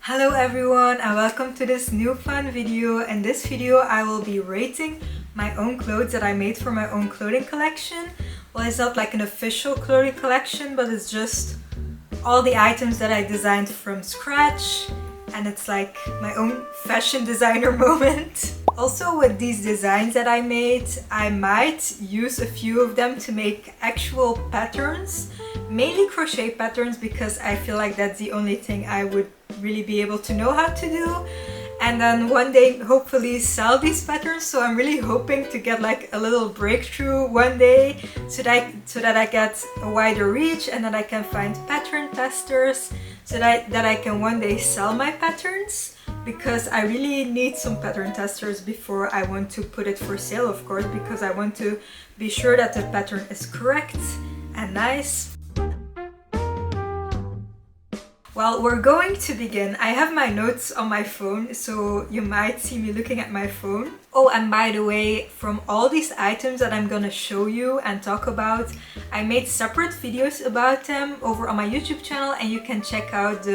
Hello everyone and welcome to this new fun video. In this video I will be rating my own clothes that I made for my own clothing collection. Well, it's not like an official clothing collection, but it's just all the items that I designed from scratch, and it's like my own fashion designer moment. Also, with these designs that I made, I might use a few of them to make actual patterns, mainly crochet patterns, because I feel like that's the only thing I would really be able to know how to do, and then one day hopefully sell these patterns. So I'm really hoping to get like a little breakthrough one day so that I get a wider reach and that I can find pattern testers so that I can one day sell my patterns, because I really need some pattern testers before I want to put it for sale, of course, because I want to be sure that the pattern is correct and nice. Well, we're going to begin. I have my notes on my phone, so you might see me looking at my phone. Oh, and by the way, from all these items that I'm gonna show you and talk about, I made separate videos about them over on my YouTube channel, and you can check out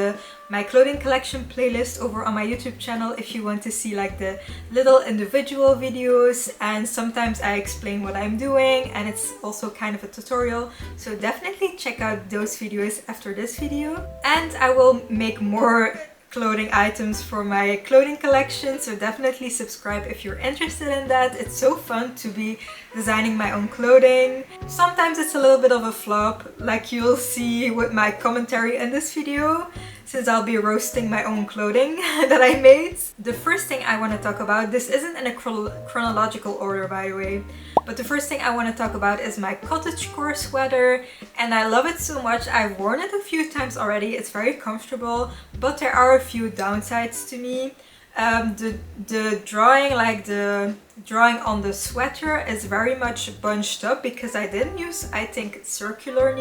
my clothing collection playlist over on my YouTube channel if you want to see like the little individual videos, and sometimes I explain what I'm doing and it's also kind of a tutorial, so definitely check out those videos after this video. And I will make more clothing items for my clothing collection, so definitely subscribe if you're interested in that. It's so fun to be designing my own clothing. Sometimes it's a little bit of a flop, like you'll see with my commentary in this video, since I'll be roasting my own clothing that I made. The first thing I want to talk about, this isn't in a chronological order by the way, but the first thing I want to talk about is my Cottagecore sweater, and I love it so much. I've worn it a few times already. It's very comfortable, but there are a few downsides to me. The drawing on the sweater is very much bunched up because I didn't use, I think, circular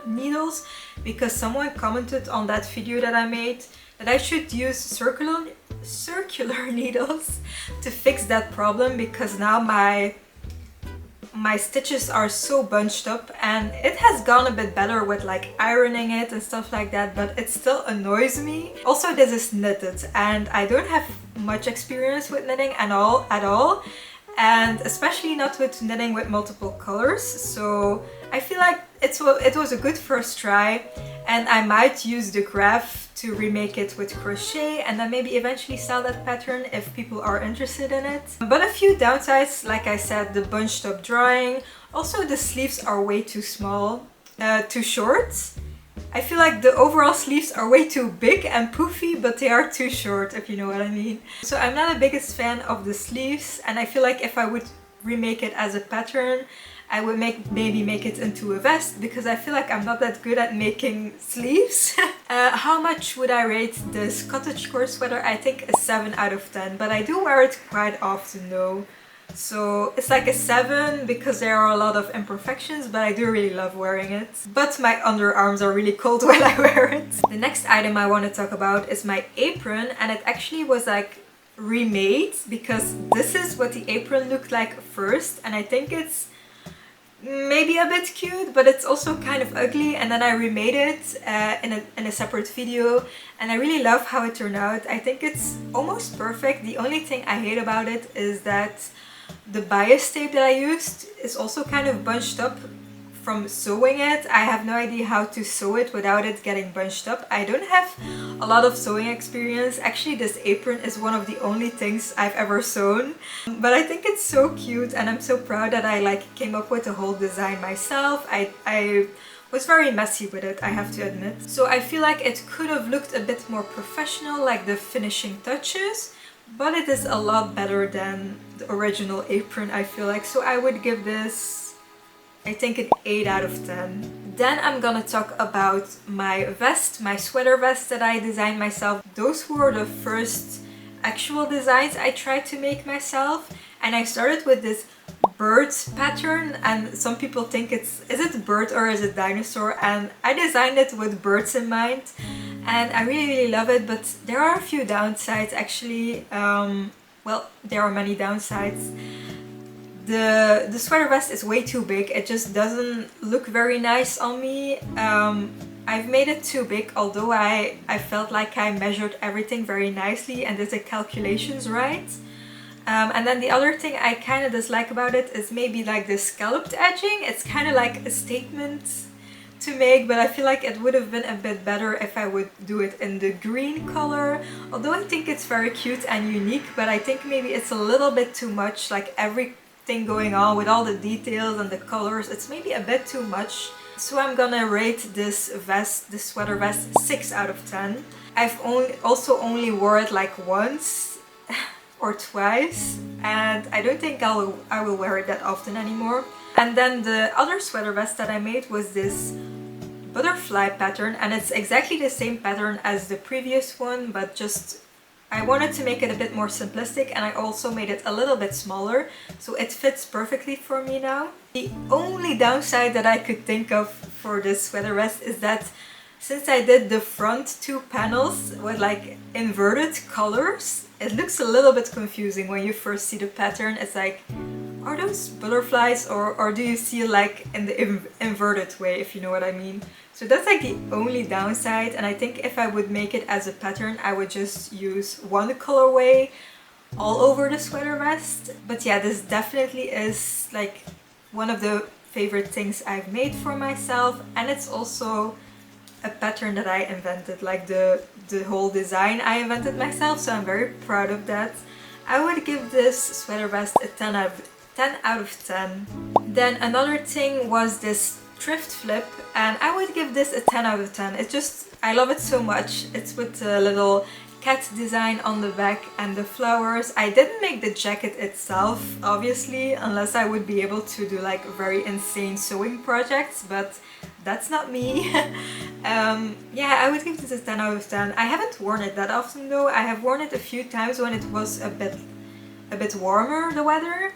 needles, because someone commented on that video that I made that I should use circular needles to fix that problem, because now my stitches are so bunched up, and it has gone a bit better with like ironing it and stuff like that, but it still annoys me. Also, this is knitted and I don't have much experience with knitting at all, and especially not with knitting with multiple colors, so I feel like it was a good first try, and I might use the graph to remake it with crochet and then maybe eventually sell that pattern if people are interested in it. But a few downsides, like I said, the bunched up drawing. Also, the sleeves are way too small, too short. I feel like the overall sleeves are way too big and poofy, but they are too short, if you know what I mean. So I'm not the biggest fan of the sleeves, and I feel like if I would remake it as a pattern, I would maybe make it into a vest, because I feel like I'm not that good at making sleeves. How much would I rate this Cottagecore sweater? I think a 7 out of 10, but I do wear it quite often though. So it's like a 7 because there are a lot of imperfections, but I do really love wearing it. But my underarms are really cold when I wear it. The next item I want to talk about is my apron, and it actually was like remade, because this is what the apron looked like first, and I think it's maybe a bit cute, but it's also kind of ugly, and then I remade it in a separate video, and I really love how it turned out. I think it's almost perfect. The only thing I hate about it is that the bias tape that I used is also kind of bunched up from sewing it. I have no idea how to sew it without it getting bunched up. I don't have a lot of sewing experience. Actually, this apron is one of the only things I've ever sewn, but I think it's so cute, and I'm so proud that I like came up with the whole design myself. I was very messy with it, I have to admit. So I feel like it could have looked a bit more professional, like the finishing touches, but it is a lot better than the original apron, I feel like. So I would give this, I think, an 8 out of 10. Then I'm gonna talk about my vest, my sweater vest that I designed myself. Those were the first actual designs I tried to make myself, and I started with this bird pattern, and some people think is it bird or is it dinosaur, and I designed it with birds in mind, and I really love it, but there are a few downsides actually. Well, there are many downsides. The sweater vest is way too big. It just doesn't look very nice on me. I've made it too big, although I felt like I measured everything very nicely and did the calculations right. And then the other thing I kind of dislike about it is maybe like the scalloped edging. It's kind of like a statement to make, but I feel like it would have been a bit better if I would do it in the green color. Although I think it's very cute and unique, but I think maybe it's a little bit too much, like everything going on with all the details and the colors. It's maybe a bit too much. So I'm gonna rate this vest, this sweater vest, 6 out of 10. I've only wore it like once or twice, and I don't think I will wear it that often anymore. And then the other sweater vest that I made was this butterfly pattern, and it's exactly the same pattern as the previous one, but just I wanted to make it a bit more simplistic, and I also made it a little bit smaller, so it fits perfectly for me now. The only downside that I could think of for this sweater vest is that since I did the front 2 panels with like inverted colors, it looks a little bit confusing when you first see the pattern. It's like, are those butterflies, or do you see like in the inverted way, if you know what I mean? So that's like the only downside, and I think if I would make it as a pattern, I would just use one colorway all over the sweater vest. But yeah, this definitely is like one of the favorite things I've made for myself, and it's also a pattern that I invented, like the whole design I invented myself, so I'm very proud of that. I would give this sweater vest a 10 out of 10. Then another thing was this thrift flip, and I would give this a 10 out of 10. It's just, I love it so much. It's with the little cat design on the back and the flowers. I didn't make the jacket itself, obviously, unless I would be able to do like very insane sewing projects, but that's not me. Yeah, I would give this a 10 out of 10. I haven't worn it that often though. I have worn it a few times when it was a bit warmer, the weather.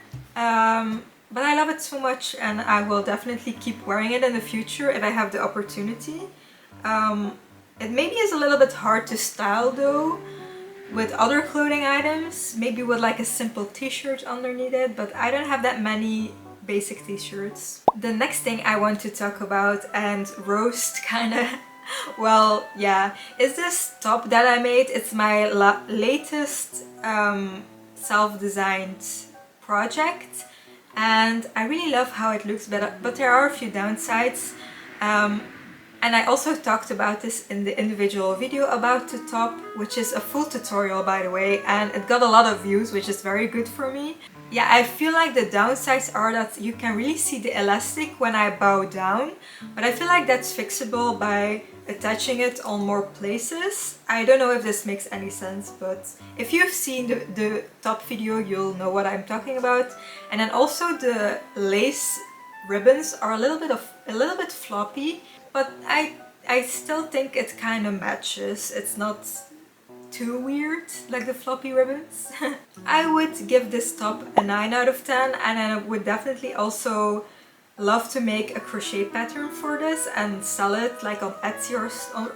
But I love it so much, and I will definitely keep wearing it in the future if I have the opportunity. It maybe is a little bit hard to style though with other clothing items, maybe with like a simple t-shirt underneath it, but I don't have that many basic t-shirts. The next thing I want to talk about and roast kinda, well, yeah, is this top that I made. It's my latest self-designed project, and I really love how it looks, but there are a few downsides. And I also talked about this in the individual video about the top, which is a full tutorial by the way, and it got a lot of views, which is very good for me. Yeah, I feel like the downsides are that you can really see the elastic when I bow down, but I feel like that's fixable by attaching it on more places. I don't know if this makes any sense, but if you've seen the top video, you'll know what I'm talking about. And then also the lace ribbons are a little bit floppy, but I still think it kind of matches. It's not too weird like the floppy ribbons. I would give this top a 9 out of 10, and I would definitely also love to make a crochet pattern for this and sell it like on Etsy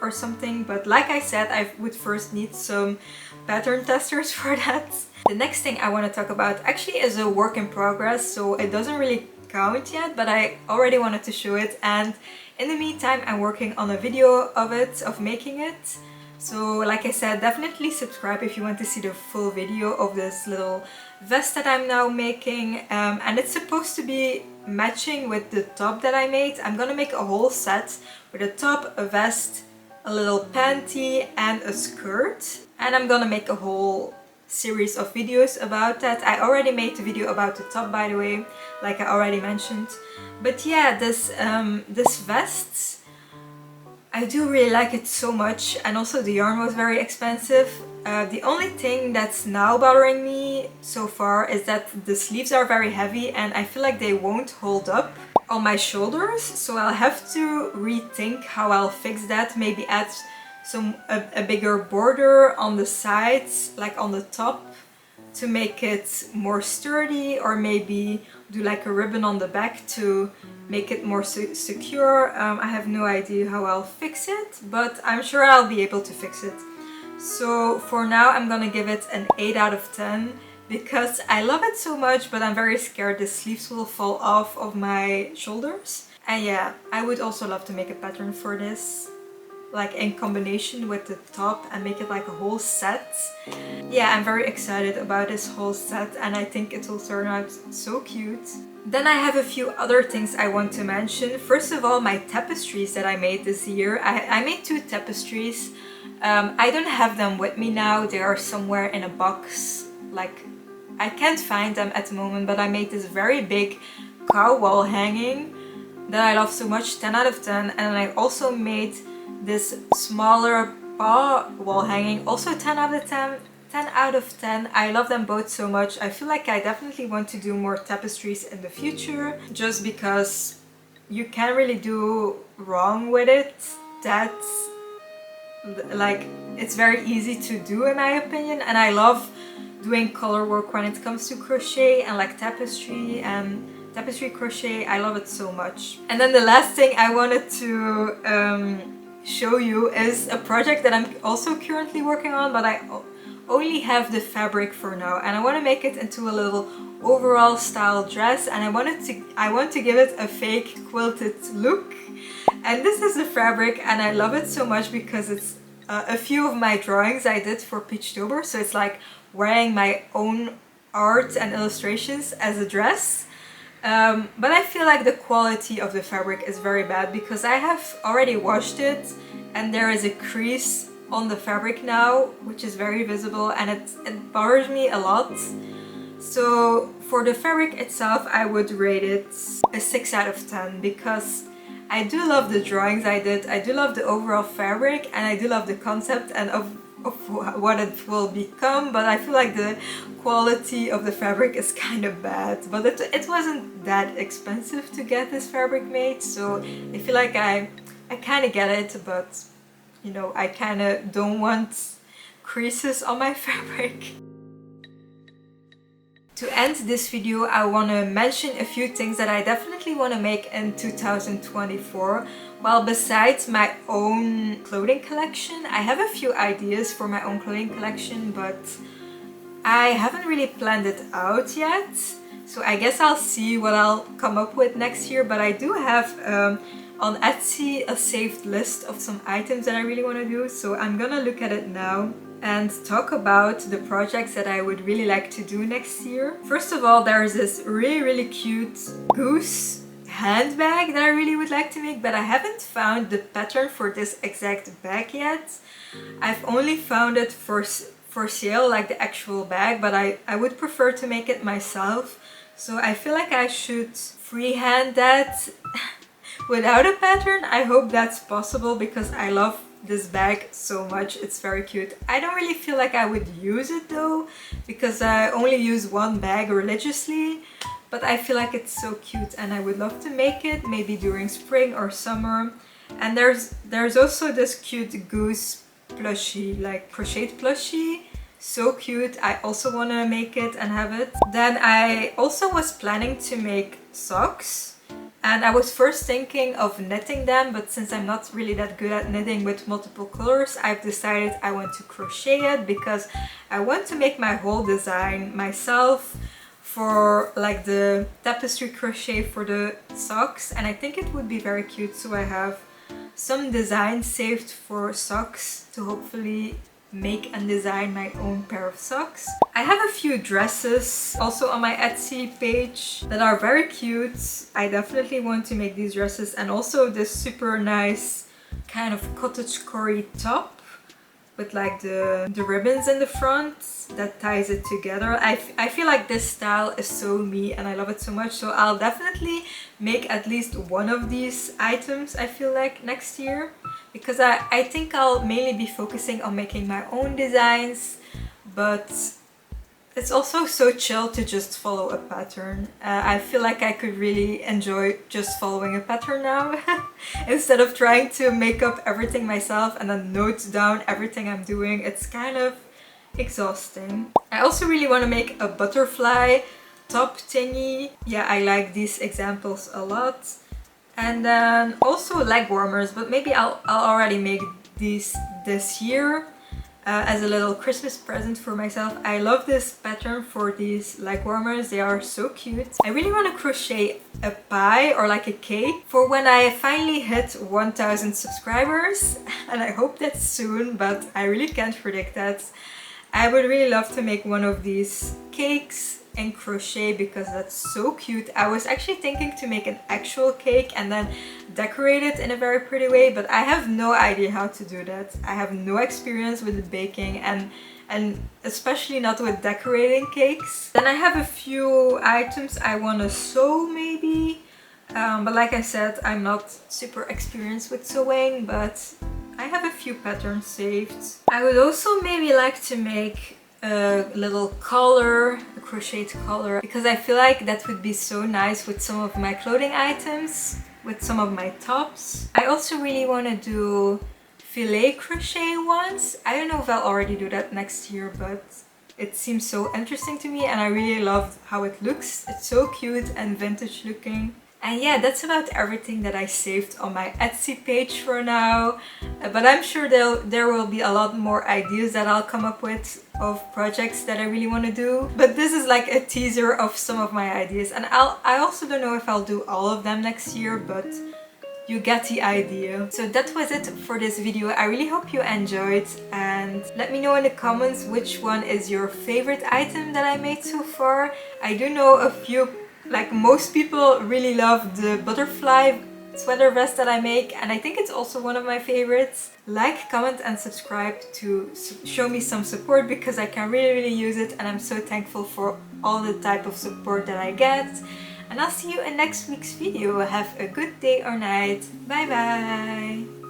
or something, but like I said, I would first need some pattern testers for that. The next thing I want to talk about actually is a work in progress, so it doesn't really count yet, but I already wanted to show it, and in the meantime I'm working on a video of making it. So like I said, definitely subscribe if you want to see the full video of this little vest that I'm now making, and it's supposed to be matching with the top that I made. I'm gonna make a whole set with a top, a vest, a little panty and a skirt, and I'm gonna make a whole series of videos about that. I already made the video about the top, by the way, like I already mentioned. But yeah, this vest, I do really like it so much, and also the yarn was very expensive. The only thing that's now bothering me so far is that the sleeves are very heavy and I feel like they won't hold up on my shoulders, so I'll have to rethink how I'll fix that. Maybe add a bigger border on the sides, like on the top, to make it more sturdy, or maybe do like a ribbon on the back to make it more secure. I have no idea how I'll fix it, but I'm sure I'll be able to fix it. So for now I'm gonna give it an 8 out of 10 because I love it so much, but I'm very scared the sleeves will fall off of my shoulders. And yeah, I would also love to make a pattern for this. like in combination with the top and make it like a whole set. Yeah, I'm very excited about this whole set and I think it will turn out so cute. Then I have a few other things I want to mention. First of all, my tapestries that I made this year. I made 2 tapestries. I don't have them with me now. They are somewhere in a box. Like, I can't find them at the moment, but I made this very big cow wall hanging that I love so much, 10 out of 10. And I also made this smaller paw wall hanging, also 10 out of 10. 10 out of 10. I love them both so much. I feel like I definitely want to do more tapestries in the future, just because you can't really do wrong with it. That's like, it's very easy to do in my opinion, and I love doing color work when it comes to crochet and like tapestry and tapestry crochet. I love it so much. And then the last thing I wanted to show you is a project that I'm also currently working on, but I only have the fabric for now, and I want to make it into a little overall style dress, and I want to give it a fake quilted look. And this is the fabric, and I love it so much because it's a few of my drawings I did for Peachtober, so it's like wearing my own art and illustrations as a dress. But I feel like the quality of the fabric is very bad because I have already washed it and there is a crease on the fabric now, which is very visible, and it bothers me a lot. So for the fabric itself, I would rate it a 6 out of 10 because I do love the drawings I did, I do love the overall fabric, and I do love the concept and of what it will become, but I feel like the quality of the fabric is kind of bad. But it wasn't that expensive to get this fabric made, so I feel like I kind of get it, but you know, I kind of don't want creases on my fabric. To end this video, I want to mention a few things that I definitely want to make in 2024. Well, besides my own clothing collection, I have a few ideas for my own clothing collection, but I haven't really planned it out yet. So I guess I'll see what I'll come up with next year, but I do have on Etsy a saved list of some items that I really want to do, so I'm gonna look at it now and talk about the projects that I would really like to do next year. First of all, there's this really cute goose handbag that I really would like to make, but I haven't found the pattern for this exact bag yet. I've only found it for sale, like the actual bag, but I would prefer to make it myself. So I feel like I should freehand that without a pattern. I hope that's possible because I love this bag so much. It's very cute. I don't really feel like I would use it though, because I only use one bag religiously, but I feel like it's so cute and I would love to make it maybe during spring or summer. And there's also this cute goose plushie, like crocheted plushie. So cute. I also want to make it and have it. Then I also was planning to make socks. And I was first thinking of knitting them, but since I'm not really that good at knitting with multiple colors, I've decided I want to crochet it because I want to make my whole design myself for like the tapestry crochet for the socks, and I think it would be very cute. So I have some designs saved for socks to hopefully make and design my own pair of socks. I have a few dresses also on my Etsy page that are very cute. I definitely want to make these dresses, and also this super nice kind of cottagecore top with like the ribbons in the front that ties it together. I feel like this style is so me and I love it so much, so I'll definitely make at least one of these items, I feel like, next year, because I think I'll mainly be focusing on making my own designs, but it's also so chill to just follow a pattern. I feel like I could really enjoy just following a pattern now instead of trying to make up everything myself and then note down everything I'm doing. It's kind of exhausting. I also really want to make a butterfly top thingy. Yeah, I like these examples a lot. And then also leg warmers, but maybe I'll already make these this year. as a little Christmas present for myself. I love this pattern for these leg warmers. They are so cute. I really want to crochet a pie or like a cake for when I finally hit 1000 subscribers, and I hope that's soon, but I really can't predict that. I would really love to make one of these cakes in crochet because that's so cute. I was actually thinking to make an actual cake and then decorate it in a very pretty way, but I have no idea how to do that. I have no experience with baking and especially not with decorating cakes. Then I have a few items I want to sew maybe, but like I said, I'm not super experienced with sewing, but I have a few patterns saved. I would also maybe like to make a little collar, a crocheted collar, because I feel like that would be so nice with some of my clothing items, with some of my tops. I also really want to do filet crochet ones. I don't know if I'll already do that next year, but it seems so interesting to me and I really love how it looks. It's so cute and vintage looking. And yeah, that's about everything that I saved on my Etsy page for now. But I'm sure there will be a lot more ideas that I'll come up with of projects that I really want to do. But this is like a teaser of some of my ideas. And I also don't know if I'll do all of them next year, but you get the idea. So that was it for this video. I really hope you enjoyed, and let me know in the comments which one is your favorite item that I made so far. I do know a few, like most people really love the butterfly sweater vest that I make, and I think it's also one of my favorites. Like, comment and subscribe to show me some support because I can really use it, and I'm so thankful for all the type of support that I get. And I'll see you in next week's video. Have a good day or night. Bye bye!